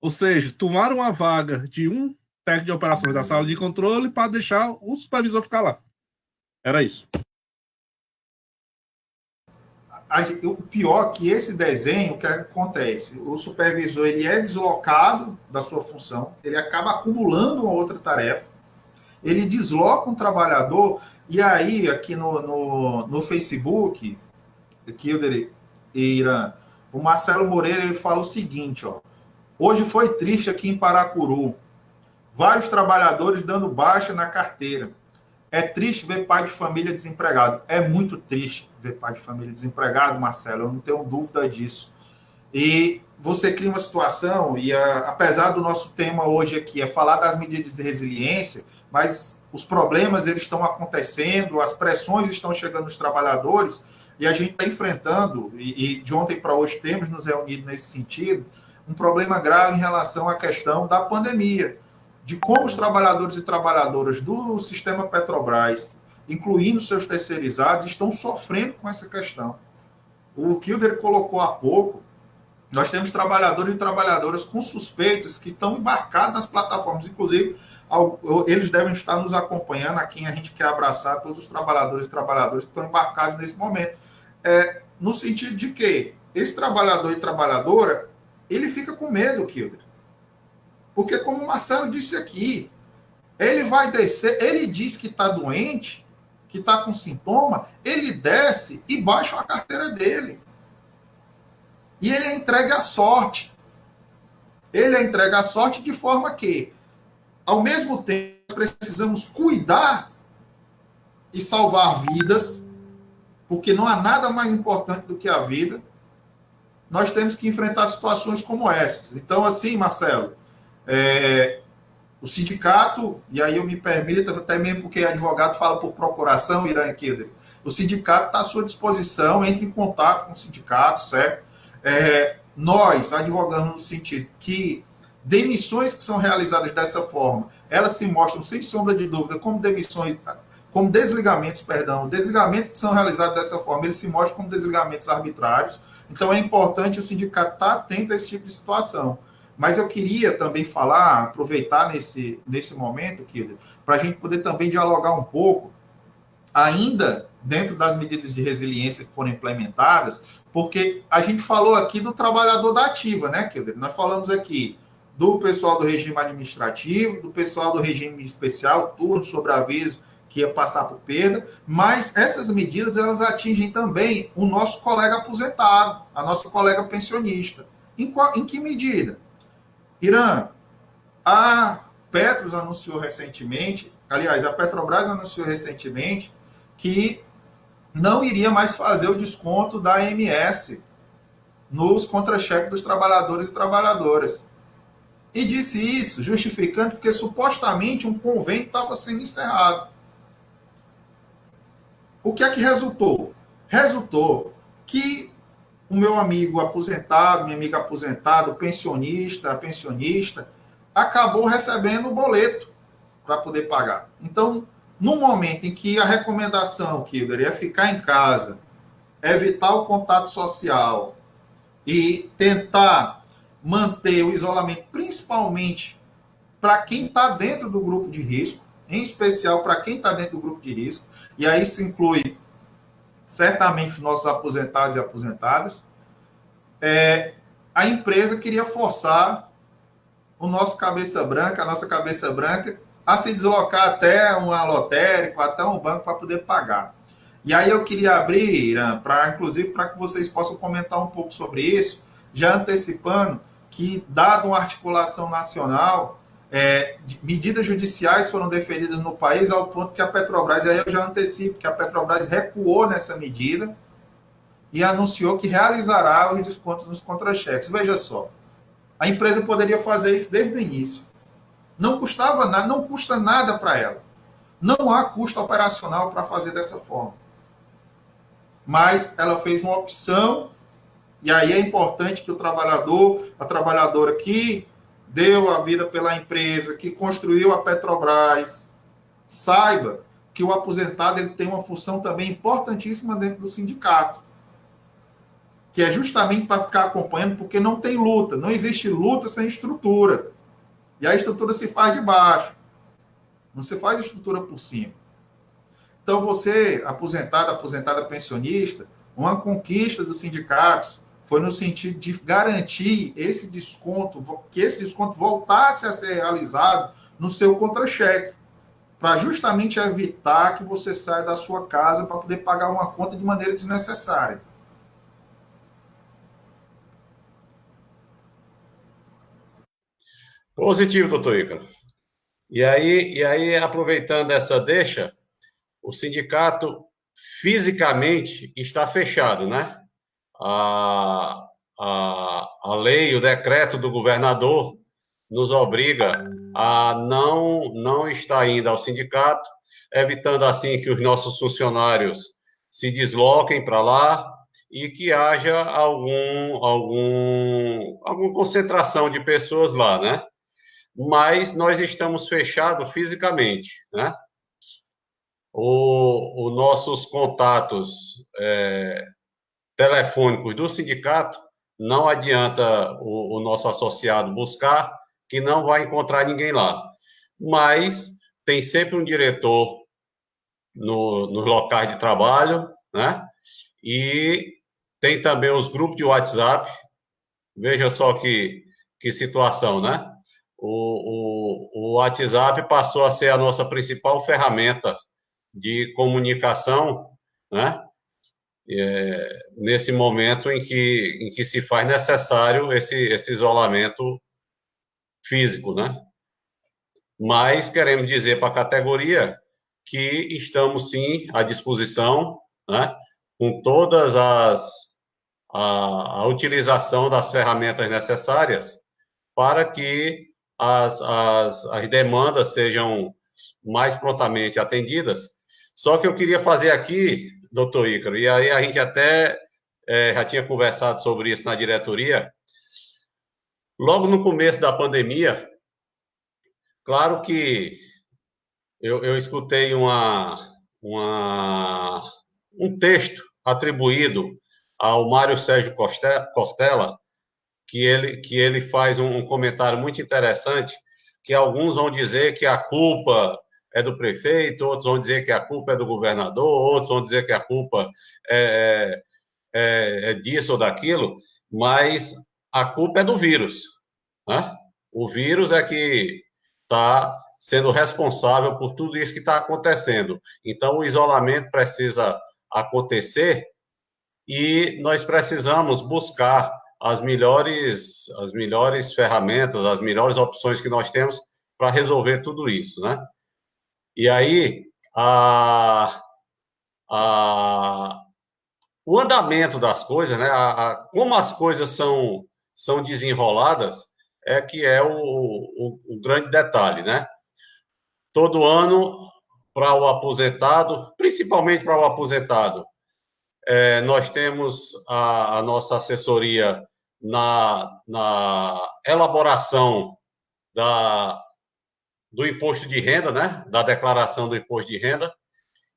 Ou seja, tomaram a vaga de um técnico de operações da sala de controle para deixar o supervisor ficar lá. Era isso. O pior é que esse desenho, o que acontece? O supervisor ele é deslocado da sua função, ele acaba acumulando uma outra tarefa, ele desloca um trabalhador, e aí aqui no Facebook, aqui, Irã, o Marcelo Moreira ele fala o seguinte, ó, hoje foi triste aqui em Paracuru, vários trabalhadores dando baixa na carteira. É triste ver pai de família desempregado. É muito triste ver pai de família desempregado, Marcelo, eu não tenho dúvida disso. E você cria uma situação, e apesar do nosso tema hoje aqui é falar das medidas de resiliência, mas os problemas eles estão acontecendo, as pressões estão chegando nos trabalhadores, e a gente está enfrentando, e de ontem para hoje temos nos reunido nesse sentido, um problema grave em relação à questão da pandemia, de como os trabalhadores e trabalhadoras do sistema Petrobras, incluindo seus terceirizados, estão sofrendo com essa questão. O Kilder colocou há pouco, nós temos trabalhadores e trabalhadoras com suspeitas que estão embarcados nas plataformas, inclusive eles devem estar nos acompanhando, a quem a gente quer abraçar, todos os trabalhadores e trabalhadoras que estão embarcados nesse momento. No sentido de que esse trabalhador e trabalhadora, ele fica com medo, Kilder. Porque, como o Marcelo disse aqui, ele vai descer, ele diz que está doente, que está com sintoma, ele desce e baixa a carteira dele. E ele é entregue à sorte. Ele é entregue à sorte de forma que, ao mesmo tempo, precisamos cuidar e salvar vidas, porque não há nada mais importante do que a vida. Nós temos que enfrentar situações como essas. Então, assim, Marcelo, o sindicato, e aí eu me permito, até mesmo porque advogado fala por procuração, Irã Kilder, o sindicato está à sua disposição, entre em contato com o sindicato, certo? Nós advogamos no sentido que demissões que são realizadas dessa forma, elas se mostram, sem sombra de dúvida, como desligamentos que são realizados dessa forma, eles se mostram como desligamentos arbitrários. Então é importante o sindicato estar atento a esse tipo de situação. Mas eu queria também falar, aproveitar nesse momento, Kilder, para a gente poder também dialogar um pouco, ainda dentro das medidas de resiliência que foram implementadas, porque a gente falou aqui do trabalhador da ativa, né, Kilder? Nós falamos aqui do pessoal do regime administrativo, do pessoal do regime especial, turno sobre aviso, que ia passar por perda, mas essas medidas elas atingem também o nosso colega aposentado, a nossa colega pensionista. Em que medida? Irã, a Petros anunciou recentemente, aliás, a Petrobras anunciou recentemente que não iria mais fazer o desconto da AMS nos contra-cheques dos trabalhadores e trabalhadoras. E disse isso justificando porque supostamente um convênio estava sendo encerrado. O que é que resultou? Resultou que o meu amigo aposentado, minha amiga aposentada, o pensionista, a pensionista, acabou recebendo o boleto para poder pagar. Então, no momento em que a recomendação, Kilder, é ficar em casa, evitar o contato social e tentar manter o isolamento, principalmente para quem está dentro do grupo de risco, em especial para quem está dentro do grupo de risco, e aí se inclui certamente os nossos aposentados e aposentadas, a empresa queria forçar o nosso cabeça branca, a nossa cabeça branca, a se deslocar até uma lotérica, até um banco para poder pagar. E aí eu queria abrir, inclusive, para que vocês possam comentar um pouco sobre isso, já antecipando que, dado uma articulação nacional, medidas judiciais foram deferidas no país ao ponto que a Petrobras, e aí eu já antecipo que a Petrobras recuou nessa medida e anunciou que realizará os descontos nos contra-cheques. Veja só, a empresa poderia fazer isso desde o início. Não custava nada, não custa nada para ela. Não há custo operacional para fazer dessa forma. Mas ela fez uma opção, e aí é importante que o trabalhador, a trabalhadora que deu a vida pela empresa, que construiu a Petrobras, saiba que o aposentado ele tem uma função também importantíssima dentro do sindicato, que é justamente para ficar acompanhando, porque não tem luta, não existe luta sem estrutura. E a estrutura se faz de baixo, não se faz estrutura por cima. Então, você, aposentado, aposentada, pensionista, uma conquista dos sindicatos foi no sentido de garantir esse desconto, que esse desconto voltasse a ser realizado no seu contra-cheque, para justamente evitar que você saia da sua casa para poder pagar uma conta de maneira desnecessária. Positivo, doutor Ícaro. E aí, aproveitando essa deixa, o sindicato fisicamente está fechado, né? A lei, o decreto do governador nos obriga a não estar indo ao sindicato, evitando assim que os nossos funcionários se desloquem para lá e que haja alguma concentração de pessoas lá, né? Mas nós estamos fechados fisicamente, né? Os nossos contatos telefônicos do sindicato, não adianta o nosso associado buscar, que não vai encontrar ninguém lá. Mas tem sempre um diretor nos locais de trabalho, né? E tem também os grupos de WhatsApp. Veja só que situação, né? O WhatsApp passou a ser a nossa principal ferramenta de comunicação, né? Nesse momento em que se faz necessário esse isolamento físico, né? Mas queremos dizer para a categoria que estamos, sim, à disposição, né? Com todas a utilização das ferramentas necessárias para que as demandas sejam mais prontamente atendidas. Só que eu queria fazer aqui, doutor Ícaro, e aí a gente até já tinha conversado sobre isso na diretoria, logo no começo da pandemia, claro que eu escutei um texto atribuído ao Mário Sérgio Cortella, que ele faz um comentário muito interessante, que alguns vão dizer que a culpa é do prefeito, outros vão dizer que a culpa é do governador, outros vão dizer que a culpa é disso ou daquilo, mas a culpa é do vírus, né? O vírus é que está sendo responsável por tudo isso que está acontecendo. Então, o isolamento precisa acontecer e nós precisamos buscar as melhores ferramentas, as melhores opções que nós temos para resolver tudo isso, né? E aí, o andamento das coisas, né? Como as coisas são desenroladas, é que é o grande detalhe, né? Todo ano, para o aposentado, principalmente para o aposentado, nós temos a nossa assessoria na elaboração do imposto de renda, né? Da declaração do imposto de renda,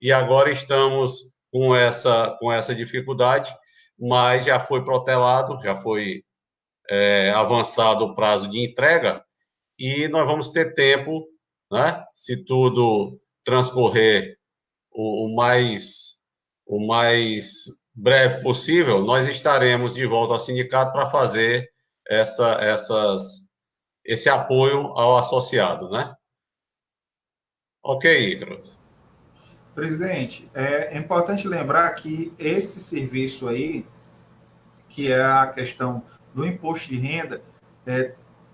e agora estamos com essa dificuldade, mas já foi protelado, já foi avançado o prazo de entrega, e nós vamos ter tempo, né? Se tudo transcorrer o mais breve possível, nós estaremos de volta ao sindicato para fazer esse apoio ao associado, né? Ok, Ícaro. Presidente, é importante lembrar que esse serviço aí, que é a questão do imposto de renda,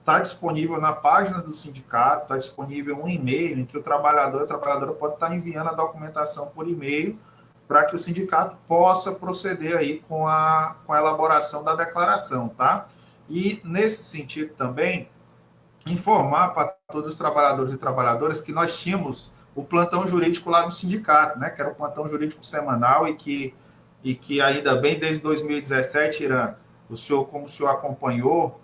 está disponível na página do sindicato, está disponível um e-mail em que o trabalhador e a trabalhadora pode estar enviando a documentação por e-mail para que o sindicato possa proceder aí com a elaboração da declaração, tá? E, nesse sentido também, informar para todos os trabalhadores e trabalhadoras que nós tínhamos o plantão jurídico lá no sindicato, né? Que era o plantão jurídico semanal e que ainda bem, desde 2017, Irã, como o senhor acompanhou,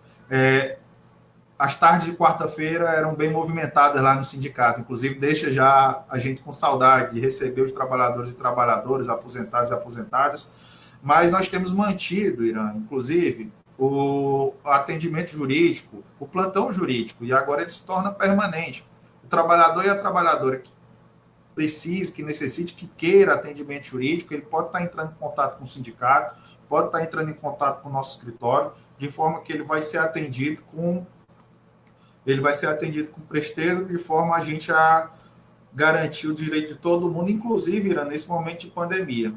as tardes de quarta-feira eram bem movimentadas lá no sindicato, inclusive deixa já a gente com saudade de receber os trabalhadores e trabalhadoras, aposentados e aposentadas, mas nós temos mantido, Irã, inclusive, o atendimento jurídico, o plantão jurídico, e agora ele se torna permanente. O trabalhador e a trabalhadora que precise, que necessite, que queira atendimento jurídico, ele pode estar entrando em contato com o sindicato, pode estar entrando em contato com o nosso escritório, de forma que ele vai ser atendido com presteza, de forma a gente a garantir o direito de todo mundo, inclusive, Irã, nesse momento de pandemia.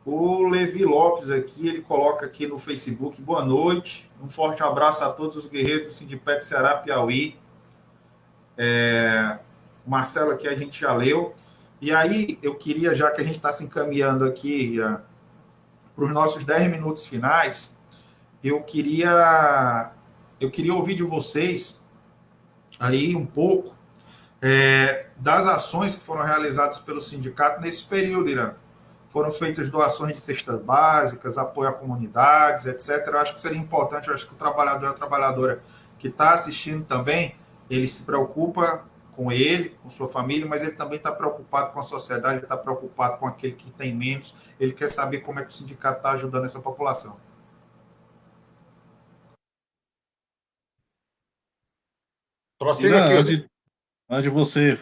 O Levi Lopes aqui, ele coloca aqui no Facebook, boa noite, um forte abraço a todos os guerreiros do Sindipet Ceará Piauí. O Marcelo aqui a gente já leu. E aí, eu queria, já que a gente está se encaminhando aqui para os nossos 10 minutos finais, eu queria ouvir de vocês aí um pouco das ações que foram realizadas pelo sindicato nesse período, Irã. Foram feitas doações de cestas básicas, apoio a comunidades, etc. Eu acho que seria importante, eu acho que o trabalhador e a trabalhadora que está assistindo também, ele se preocupa com ele, com sua família, mas ele também está preocupado com a sociedade, ele está preocupado com aquele que tem menos, ele quer saber como é que o sindicato está ajudando essa população. Prossiga aqui. Antes de você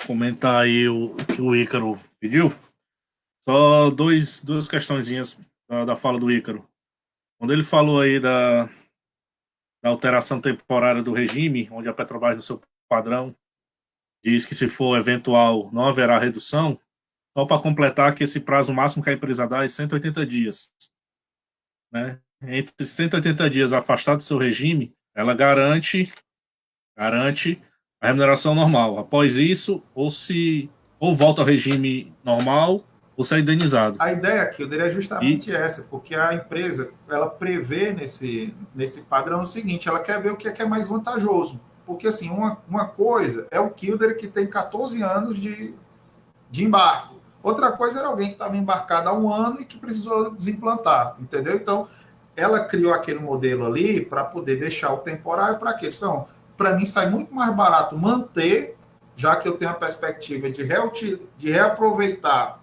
comentar aí o que o Ícaro pediu, só duas questõezinhas da fala do Ícaro. Quando ele falou aí da alteração temporária do regime, onde a Petrobras, no seu padrão, diz que se for eventual não haverá redução, só para completar que esse prazo máximo que a empresa dá é 180 dias. Né? Entre 180 dias afastado do seu regime, ela garante a remuneração normal. Após isso, ou volta ao regime normal, ou se é indenizado. A ideia aqui, é justamente essa, porque a empresa, ela prevê nesse padrão o seguinte, ela quer ver o que é mais vantajoso. Porque, assim, uma coisa é o Kilder que tem 14 anos de embarque. Outra coisa era alguém que estava embarcado há 1 ano e que precisou desimplantar, entendeu? Então, ela criou aquele modelo ali para poder deixar o temporário para quê? Então, para mim, sai muito mais barato manter, já que eu tenho a perspectiva de reaproveitar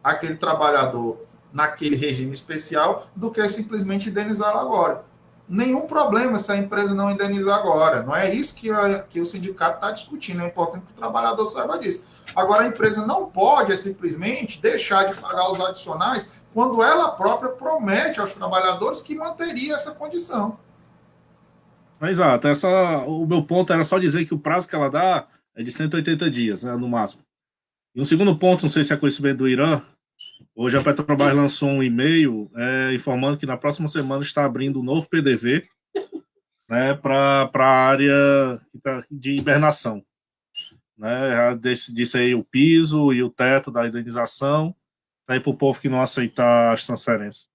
aquele trabalhador naquele regime especial, do que simplesmente indenizá-lo agora. Nenhum problema se a empresa não indenizar agora. Não é isso que o sindicato está discutindo. É importante que o trabalhador saiba disso. Agora, a empresa não pode simplesmente deixar de pagar os adicionais quando ela própria promete aos trabalhadores que manteria essa condição. Exato. O meu ponto era só dizer que o prazo que ela dá é de 180 dias, né, no máximo. E um segundo ponto, não sei se é conhecimento do Irã, hoje a Petrobras lançou um e-mail informando que na próxima semana está abrindo um novo PDV, né, para a área de hibernação. Né, disse aí o piso e o teto da indenização, aí para o povo que não aceitar as transferências.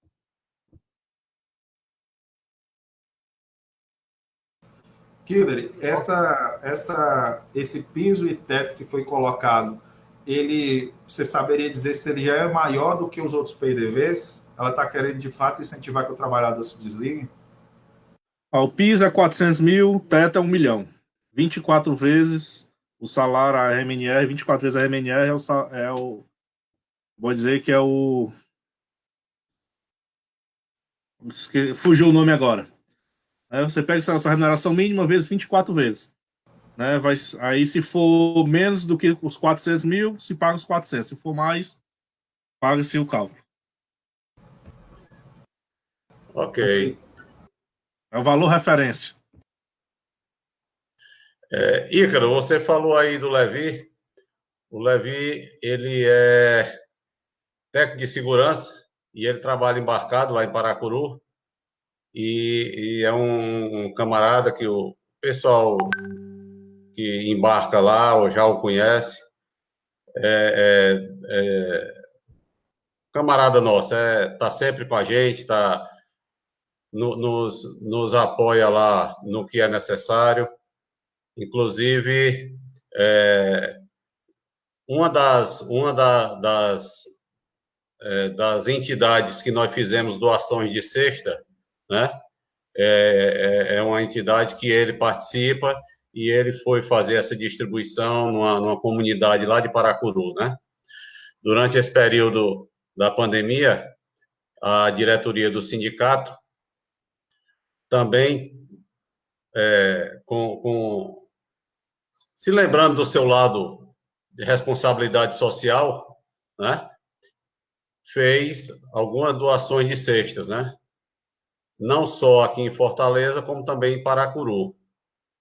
Kilder, esse piso e teto que foi colocado, você saberia dizer se ele já é maior do que os outros PDVs? Ela está querendo, de fato, incentivar que o trabalhador se desligue? O piso é 400 mil, teto é 1 milhão. 24 vezes o salário, a RMNR, 24 vezes a RMNR vou dizer que é o... Fugiu o nome agora. Você pega essa remuneração mínima vezes 24 vezes. Né? Aí, se for menos do que os 400 mil, se paga os 400. Se for mais, paga-se o cálculo. Ok. É o valor referência. Ícaro, você falou aí do Levi. O Levi, ele é técnico de segurança e ele trabalha embarcado lá em Paracuru. E é um camarada que o pessoal que embarca lá ou já o conhece. Camarada nosso, tá sempre com a gente, nos apoia lá no que é necessário. Inclusive, uma das entidades que nós fizemos doações de cesta, né? É uma entidade que ele participa e ele foi fazer essa distribuição numa comunidade lá de Paracuru, né? Durante esse período da pandemia, a diretoria do sindicato, também se lembrando do seu lado de responsabilidade social, né, fez algumas doações de cestas, né, não só aqui em Fortaleza, como também em Paracuru,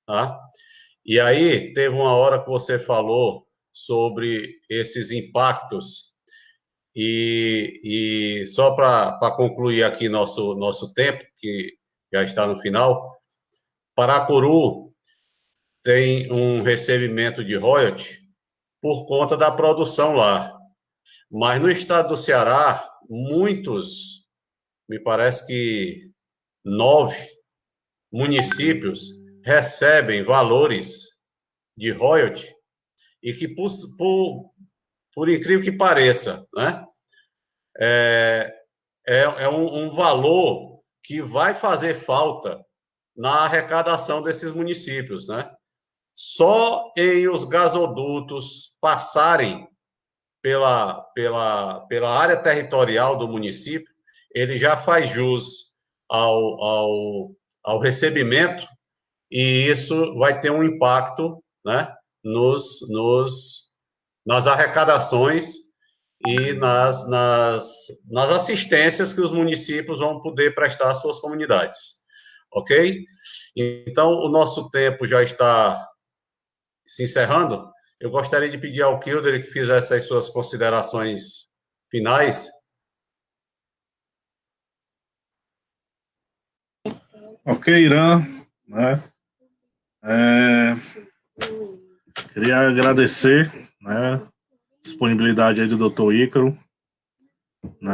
tá? E aí, teve uma hora que você falou sobre esses impactos, e só para concluir aqui nosso tempo, que já está no final, Paracuru tem um recebimento de royalty por conta da produção lá. Mas no estado do Ceará, muitos, me parece que 9 municípios recebem valores de royalty e que, por incrível que pareça, né, é um valor que vai fazer falta na arrecadação desses municípios, né? Só em os gasodutos passarem pela área territorial do município, ele já faz jus ao recebimento, e isso vai ter um impacto, né, nas arrecadações e nas assistências que os municípios vão poder prestar às suas comunidades, ok? Então, o nosso tempo já está se encerrando. Eu gostaria de pedir ao Kilder que fizesse as suas considerações finais. Ok, Irã, né? Queria agradecer, né, a disponibilidade aí do Dr. Ícaro, né,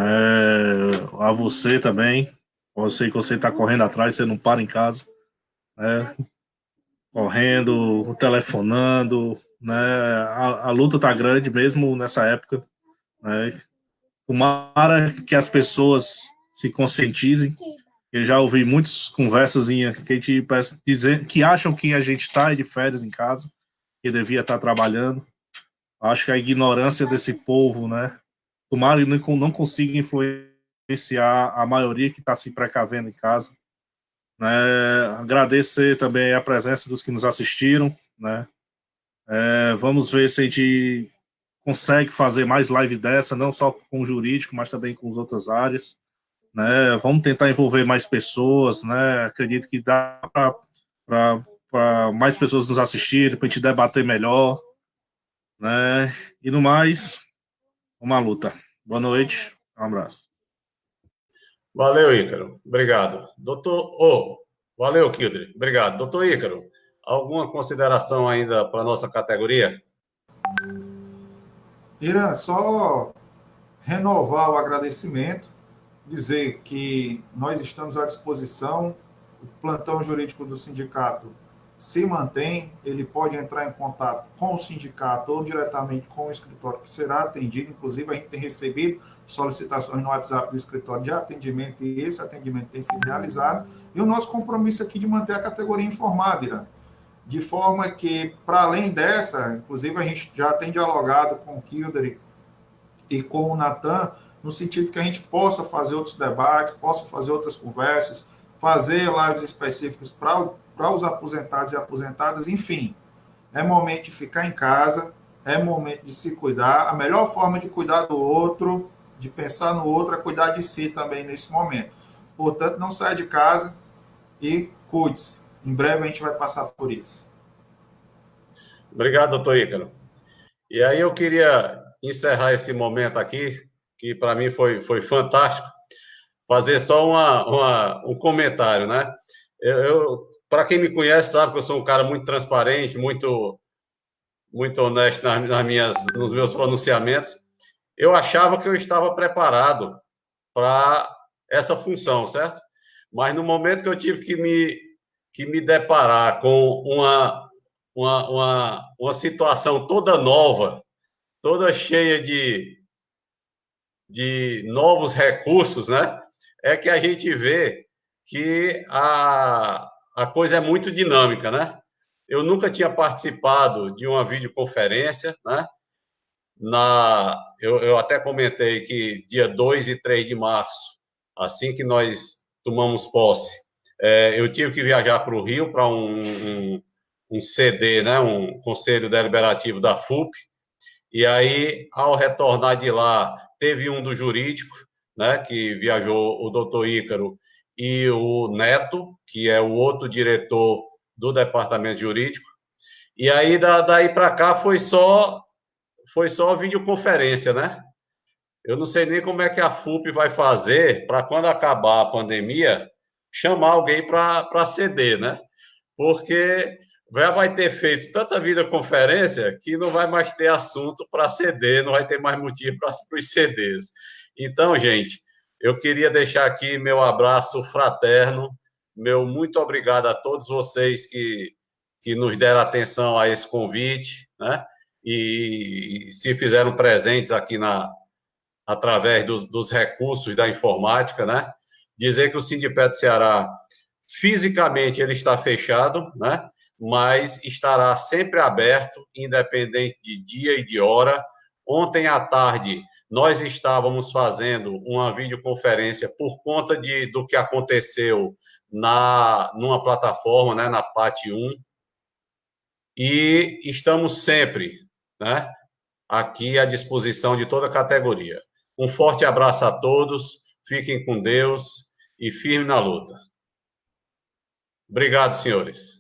a você também. Eu sei que você está correndo atrás, você não para em casa, né, correndo, telefonando, né, a luta está grande mesmo nessa época, né. Tomara que as pessoas se conscientizem. Eu já ouvi muitas conversas que a gente dizer que acham que a gente está de férias em casa, que devia estar trabalhando. Acho que a ignorância desse povo, né? Tomara que não consiga influenciar a maioria que está se precavendo em casa. Né? Agradecer também a presença dos que nos assistiram, né? Vamos ver se a gente consegue fazer mais live dessa, não só com o jurídico, mas também com as outras áreas. Né? Vamos tentar envolver mais pessoas, né? Acredito que dá para mais pessoas nos assistirem, para a gente debater melhor, né? E no mais, uma luta. Boa noite, um abraço. Valeu, Ícaro. Obrigado. Valeu, Kilder. Obrigado. Doutor Ícaro, alguma consideração ainda para a nossa categoria? Irã, só renovar o agradecimento, dizer que nós estamos à disposição, o plantão jurídico do sindicato se mantém, ele pode entrar em contato com o sindicato ou diretamente com o escritório que será atendido. Inclusive, a gente tem recebido solicitações no WhatsApp do escritório de atendimento, e esse atendimento tem sido realizado. E o nosso compromisso aqui de manter a categoria informada, Irã, de forma que, para além dessa, inclusive a gente já tem dialogado com o Kilder e com o Natan, no sentido que a gente possa fazer outros debates, possa fazer outras conversas, fazer lives específicas para os aposentados e aposentadas, enfim. É momento de ficar em casa, é momento de se cuidar. A melhor forma de cuidar do outro, de pensar no outro, é cuidar de si também nesse momento. Portanto, não saia de casa e cuide-se. Em breve a gente vai passar por isso. Obrigado, doutor Ícaro. E aí eu queria encerrar esse momento aqui, que para mim foi fantástico, fazer só um comentário, né? Para quem me conhece, sabe que eu sou um cara muito transparente, muito honesto nos meus pronunciamentos. Eu achava que eu estava preparado para essa função, certo? Mas no momento que eu tive que me deparar com uma situação toda nova, toda cheia de novos recursos, né? É que a gente vê que a coisa é muito dinâmica, né? Eu nunca tinha participado de uma videoconferência, né? Eu até comentei que dia 2 e 3 de março assim que nós tomamos posse, eu tive que viajar para o Rio para um CD, né, um Conselho Deliberativo da FUP, e aí, ao retornar de lá, teve um do jurídico, né, que viajou o doutor Ícaro e o Neto, que é o outro diretor do departamento jurídico, e aí daí para cá foi só videoconferência, né? Eu não sei nem como é que a FUP vai fazer para, quando acabar a pandemia, chamar alguém para ceder, né? Porque já vai ter feito tanta videoconferência que não vai mais ter assunto para ceder, não vai ter mais motivo para os CDs. Então, gente, eu queria deixar aqui meu abraço fraterno, meu muito obrigado a todos vocês que nos deram atenção a esse convite, né? E se fizeram presentes aqui através dos recursos da informática, né? Dizer que o Sindipet Ceará, fisicamente, ele está fechado, né? Mas estará sempre aberto, independente de dia e de hora. Ontem à tarde, nós estávamos fazendo uma videoconferência por conta do que aconteceu numa plataforma, né, na PAT1, e estamos sempre, né, aqui à disposição de toda a categoria. Um forte abraço a todos, fiquem com Deus e firme na luta. Obrigado, senhores.